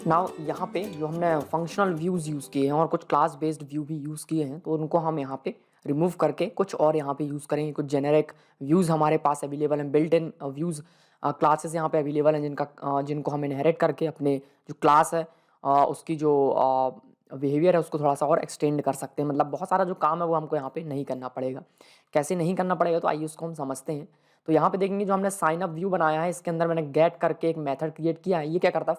Now यहाँ पे जो हमने फंक्शनल व्यूज़ यूज़ किए हैं और कुछ क्लास बेस्ड व्यू भी यूज़ किए हैं, तो उनको हम यहाँ पे रिमूव करके कुछ और यहाँ पे यूज़ करेंगे। कुछ जेनेरिक व्यूज़ हमारे पास अवेलेबल हैं, बिल्ट इन व्यूज़ क्लासेस यहाँ पे अवेलेबल हैं, जिनको हम इनहेरिट करके अपने जो क्लास है उसकी जो बिहेवियर है उसको थोड़ा सा और एक्सटेंड कर सकते हैं। मतलब बहुत सारा जो काम है वो हमको यहाँ पे नहीं करना पड़ेगा। कैसे नहीं करना पड़ेगा, तो आइए उसको हम समझते हैं। तो यहाँ पे देखेंगे जो हमने साइन अप व्यू बनाया है, इसके अंदर मैंने गेट करके एक मेथड क्रिएट किया है। ये क्या करता है,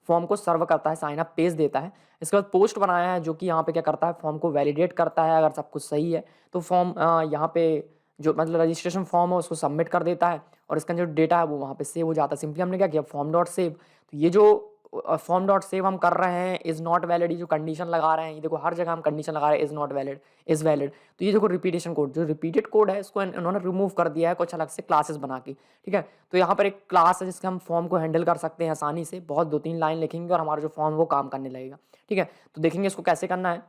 फॉर्म को सर्व करता है, साइन अप पेज देता है। इसके बाद पोस्ट बनाया है जो कि यहाँ पे क्या करता है, फॉर्म को वैलिडेट करता है। अगर सब कुछ सही है तो फॉर्म यहाँ पे जो मतलब रजिस्ट्रेशन फॉर्म है उसको सबमिट कर देता है और इसका जो डेटा है वो वहाँ पे सेव हो जाता है। सिंपली हमने क्या किया, फॉर्म डॉट सेव। तो ये जो फॉर्म डॉट सेव हम कर रहे हैं, इज़ नॉट वैलिड, ये जो कंडीशन लगा रहे हैं, ये देखो हर जगह हम कंडीशन लगा रहे हैं, is not valid, is valid. तो ये देखो रिपीटेशन कोड, जो रिपीटेड कोड है इसको इन्होंने रिमूव कर दिया है कुछ अलग से क्लासेस बना के। ठीक है, तो यहाँ पर एक क्लास है जिसके हम फॉर्म को हैंडल कर सकते हैं आसानी से। बहुत 2-3 लाइन लिखेंगे और हमारा जो फॉर्म वो काम करने लगेगा। ठीक है, तो देखेंगे इसको कैसे करना है।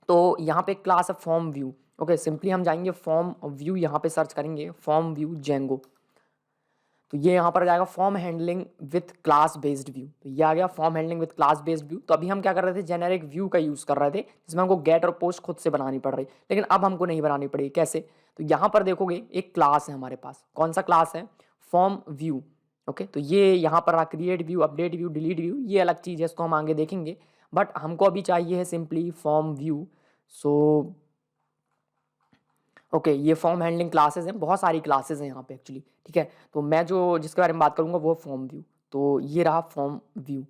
तो यहाँ पे एक क्लास है फॉर्म व्यू। ओके, सिंपली हम जाएंगे फॉर्म व्यू, यहाँ पे सर्च करेंगे फॉर्म व्यू जेंगो। तो ये यहाँ पर आ जाएगा form handling with class based view. तो ये आ गया form handling with class based view. तो अभी हम क्या कर रहे थे, जेनेरिक व्यू का यूज़ कर रहे थे जिसमें हमको गेट और पोस्ट खुद से बनानी पड़ रही, लेकिन अब हमको नहीं बनानी पड़ेगी। कैसे, तो यहाँ पर देखोगे एक क्लास है हमारे पास। कौन सा क्लास है, फॉर्म व्यू। ओके, तो ये यहाँ पर create view, update view, delete view, ये अलग चीज़ है, इसको हम आगे देखेंगे। बट हमको अभी चाहिए है simply form view. So okay, ये फॉर्म हैंडलिंग क्लासेस हैं, बहुत सारी क्लासेस हैं यहाँ पे एक्चुअली। ठीक है, तो मैं जो जिसके बारे में बात करूँगा वो फॉर्म व्यू। तो ये रहा फॉर्म व्यू,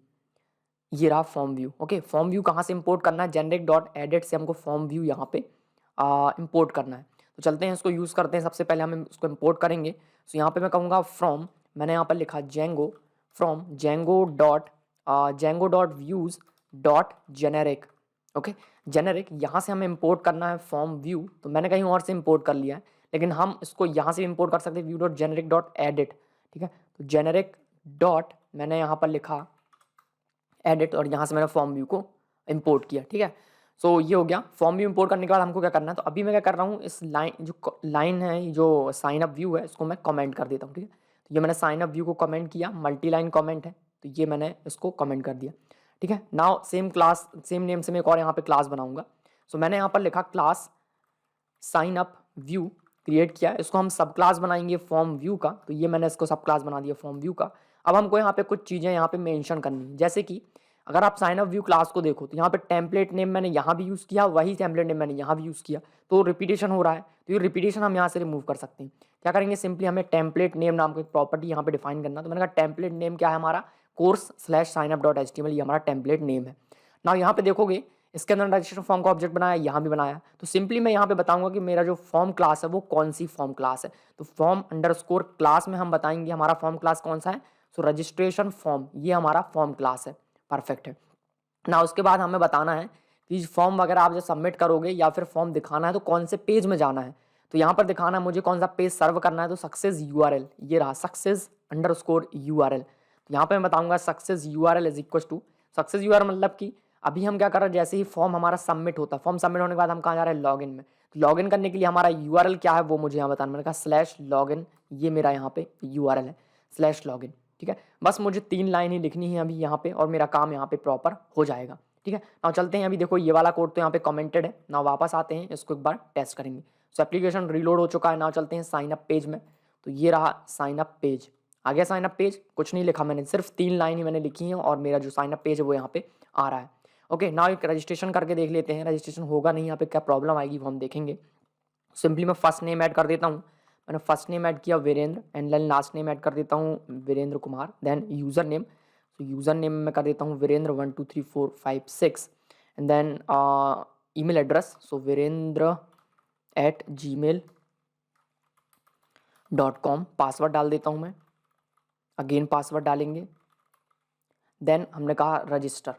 ये रहा form view. Okay, form view कहाँ से इंपोर्ट करना है, जेनरिक डॉट एडिट से हमको फॉर्म व्यू यहाँ पे इंपोर्ट करना है। तो चलते हैं इसको यूज़ करते हैं। सबसे पहले हम उसको इंपोर्ट करेंगे। तो यहाँ पे मैं कहूँगा फ्रॉम, मैंने यहाँ पर लिखा Django, from Django dot views dot generic. Okay, generic यहाँ से हमें इंपोर्ट करना है फॉर्म व्यू। तो मैंने कहीं और से इंपोर्ट कर लिया है, लेकिन हम इसको यहाँ से इंपोर्ट कर सकते हैं, view dot generic dot edit. ठीक है, तो जेनेरिक डॉट मैंने यहाँ पर लिखा एडिट और यहाँ से मैंने फॉर्म व्यू को इंपोर्ट किया। ठीक है, सो ये हो गया। फॉर्म व्यू इंपोर्ट करने के बाद हमको क्या करना है, तो अभी मैं क्या कर रहा हूँ, इस लाइन है जो साइन अप व्यू है इसको मैं कमेंट कर देता हूँ। ठीक है, तो ये मैंने साइन अप व्यू को कमेंट किया, मल्टी लाइन कमेंट है, तो ये मैंने इसको कमेंट कर दिया। ठीक है, now same class same name से मैं एक और यहाँ पे क्लास बनाऊंगा। सो मैंने यहाँ पर लिखा class sign up view create किया, इसको हम सब क्लास बनाएंगे फॉर्म व्यू का। तो ये मैंने इसको सब क्लास बना दिया फॉर्म व्यू का। अब हमको यहाँ पे कुछ चीज़ें यहाँ पे मेंशन करनी है, जैसे कि अगर आप साइन अप व्यू क्लास को देखो तो यहाँ पे टेम्पलेट नेम मैंने यहाँ भी यूज़ किया, वही टेम्पलेट नेम मैंने यहाँ भी यूज़ किया, तो रिपीटेशन हो रहा है। तो ये रिपीटेशन हम यहाँ से रिमूव कर सकते हैं। क्या करेंगे, सिंपली हमें टेम्पलेट नेम नाम की प्रॉपर्टी यहाँ पे डिफाइन करना। तो मैंने कहा टेम्पलेट नेम क्या है हमारा, course slash sign up dot HTML, ये हमारा टेम्पलेट नेम है। ना यहाँ पे देखोगे इसके अंदर रजिस्ट्रेशन फॉर्म का ऑब्जेक्ट बनाया, यहाँ भी बनाया। तो सिंपली मैं यहाँ पे बताऊंगा कि मेरा जो फॉर्म क्लास है वो कौन सी फॉर्म क्लास है। तो फॉर्म अंडरस्कोर क्लास में हम बताएंगे हमारा फॉर्म क्लास कौन सा है। सो रजिस्ट्रेशन फॉर्म, ये हमारा फॉर्म क्लास है। परफेक्ट है ना। उसके बाद हमें बताना है कि फॉर्म वगैरह आप जब सबमिट करोगे या फिर फॉर्म दिखाना है तो कौन से पेज में जाना है। तो यहाँ पर दिखाना है मुझे कौन सा पेज सर्व करना है, तो सक्सेस URL, ये रहा सक्सेस अंडरस्कोर URL। तो यहाँ पे मैं बताऊंगा success URL is equal to, success URL मतलब कि अभी हम क्या कर रहे हैं, जैसे ही फॉर्म हमारा सबमिट होता है, फॉर्म सबमिट होने के बाद हम कहाँ जा रहे हैं, लॉगिन में। तो लॉगिन करने के लिए हमारा URL क्या है वो मुझे यहाँ बताना। मैंने कहा स्लैश लॉगिन, ये मेरा यहाँ पे URL है, स्लैश लॉगिन। ठीक है, बस मुझे 3 लाइन ही लिखनी है अभी यहाँ पे और मेरा काम यहाँ पे प्रॉपर हो जाएगा। ठीक है, ना चलते हैं। अभी देखो ये वाला कोड तो यहाँ पे कमेंटेड है ना, वापस आते हैं, इसको एक बार टेस्ट करेंगे। सो एप्लीकेशन रीलोड हो चुका है ना, चलते हैं साइन अप पेज में। तो ये रहा साइन अप पेज, आ गया साइन अप पेज। कुछ नहीं लिखा मैंने, सिर्फ 3 लाइन ही मैंने लिखी हैं और मेरा जो साइन अप पेज है वो यहाँ पे आ रहा है। ओके, ना एक रजिस्ट्रेशन करके देख लेते हैं, रजिस्ट्रेशन होगा नहीं यहाँ पे, क्या प्रॉब्लम आएगी वो हम देखेंगे। सिंपली मैं फर्स्ट नेम ऐड कर देता हूँ, मैंने फर्स्ट नेम ऐड किया Virendra, and then last name add कर देता हूँ Virendra Kumar. Then user name, तो यूज़र नेम में कर देता हूँ Virendra 1 2 3 4 5 6। And then email address, so virendra@gmail.com। Password डाल देता हूँ मैं, अगेन पासवर्ड डालेंगे। देन हमने कहा रजिस्टर।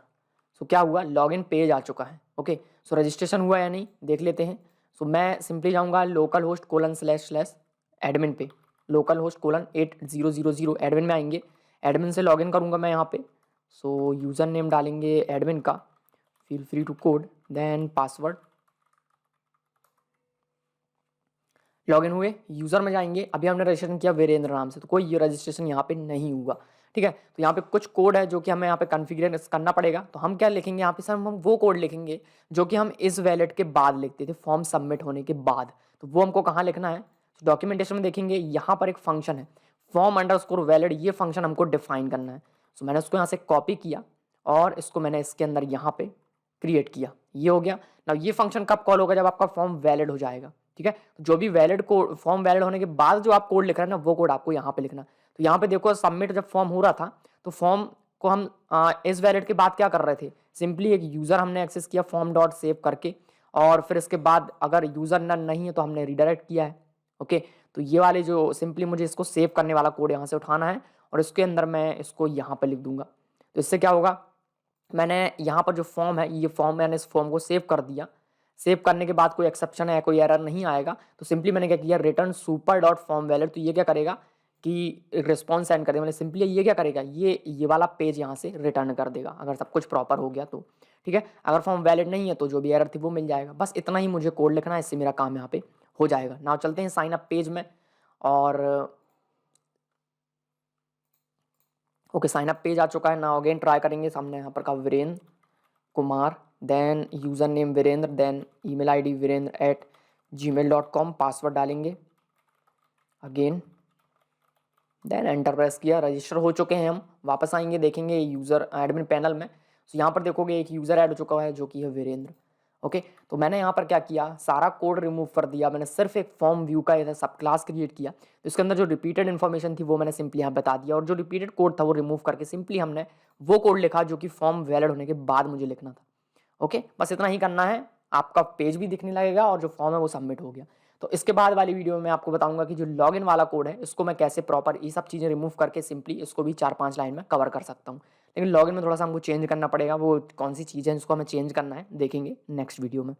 सो क्या हुआ, लॉगिन पेज आ चुका है। ओके, सो रजिस्ट्रेशन हुआ या नहीं देख लेते हैं। सो मैं सिंपली जाऊँगा local host colon slash slash admin पे, लोकल होस्ट कोलन 8000 एडमिन में आएंगे, एडमिन से लॉगिन करूँगा मैं यहाँ पे। सो यूज़र नेम डालेंगे एडमिन का, feel free to code, then password, login हुए, यूज़र में जाएंगे। अभी हमने रजिस्ट्रेशन किया वीरेंद्र नाम से, तो कोई रजिस्ट्रेशन यहाँ पे नहीं हुआ। ठीक है। तो यहाँ पे कुछ कोड है जो कि हमें यहाँ पे कॉन्फ़िगर करना पड़ेगा। तो हम क्या लिखेंगे यहाँ पे सर, हम वो कोड लिखेंगे जो कि हम इस वैलिड के बाद लिखते थे, फॉर्म सबमिट होने के बाद। तो वो हमको कहाँ लिखना है, डॉक्यूमेंटेशन में देखेंगे, यहाँ पर एक फंक्शन है form_valid, ये फंक्शन हमको डिफाइन करना है। सो मैंने उसको यहाँ से कॉपी किया और इसको मैंने इसके अंदर यहाँ पे क्रिएट किया, ये हो गया। ना ये फंक्शन कब कॉल होगा, जब आपका फॉर्म वैलिड हो जाएगा, ठीक है। जो भी वैलिड कोड, फॉर्म वैलिड होने के बाद जो आप कोड लिख रहे हैं ना, वो कोड आपको यहाँ पे लिखना। तो यहाँ पे देखो सबमिट जब फॉर्म हो रहा था तो फॉर्म को हम इस वैलिड के बाद क्या कर रहे थे, सिंपली एक यूज़र हमने एक्सेस किया फॉर्म डॉट सेव करके, और फिर इसके बाद अगर यूज़र नन नहीं है तो हमने रिडायरेक्ट किया है। ओके, तो ये वाले जो सिंपली मुझे इसको सेव करने वाला कोड यहाँ से उठाना है और इसके अंदर मैं इसको यहाँ पर लिख दूंगा। तो इससे क्या होगा, मैंने यहाँ पर जो फॉर्म है, ये फॉर्म मैंने इस फॉर्म को सेव कर दिया। सेव करने के बाद कोई एक्सेप्शन है, कोई एरर नहीं आएगा, तो सिंपली मैंने क्या किया, return super dot form valid. तो ये क्या करेगा कि रिस्पॉन्स सेंड कर देगा, मतलब सिंपली ये क्या करेगा, ये वाला पेज यहाँ से रिटर्न कर देगा अगर सब कुछ प्रॉपर हो गया तो, ठीक है। अगर फॉर्म वैलिड नहीं है तो जो भी एरर थी वो मिल जाएगा। बस इतना ही मुझे कोड लिखना है, इससे मेरा काम यहाँ पे हो जाएगा। नाउ चलते हैं साइन अप पेज में, और ओके साइन अप पेज आ चुका है। नाउ अगेन ट्राई करेंगे, सामने यहाँ पर का Virendra Kumar, then user name Virendra, then email ID वीरेंद्र@gmail.com, पासवर्ड डालेंगे अगेन, देन एंटर प्रेस किया, रजिस्टर हो चुके हैं हम। वापस आएंगे, देखेंगे यूज़र एडमिन पैनल में, तो यहाँ पर देखोगे एक यूज़र ऐड हो चुका है जो कि है वीरेंद्र। ओके, तो मैंने यहाँ पर क्या किया, सारा कोड रिमूव कर दिया, मैंने सिर्फ एक फॉर्म व्यू का ऐसा सब क्लास क्रिएट किया। तो इसके अंदर जो रिपीटेड इन्फॉर्मेशन थी वो मैंने सिंपली यहाँ बता दिया, और जो रिपीटेड कोड था वो रिमूव करके सिंपली हमने वो कोड लिखा जो कि फॉर्म वैलिड होने के बाद मुझे लिखना था। ओके, बस इतना ही करना है, आपका पेज भी दिखने लगेगा और जो फॉर्म है वो सबमिट हो गया। तो इसके बाद वाली वीडियो में मैं आपको बताऊंगा कि जो लॉगिन वाला कोड है इसको मैं कैसे प्रॉपर ये सब चीज़ें रिमूव करके सिंपली इसको भी 4-5 लाइन में कवर कर सकता हूँ। लेकिन लॉगिन में थोड़ा सा हमको चेंज करना पड़ेगा, वो कौन सी चीज़ है जिसको हमें चेंज करना है, देखेंगे नेक्स्ट वीडियो में।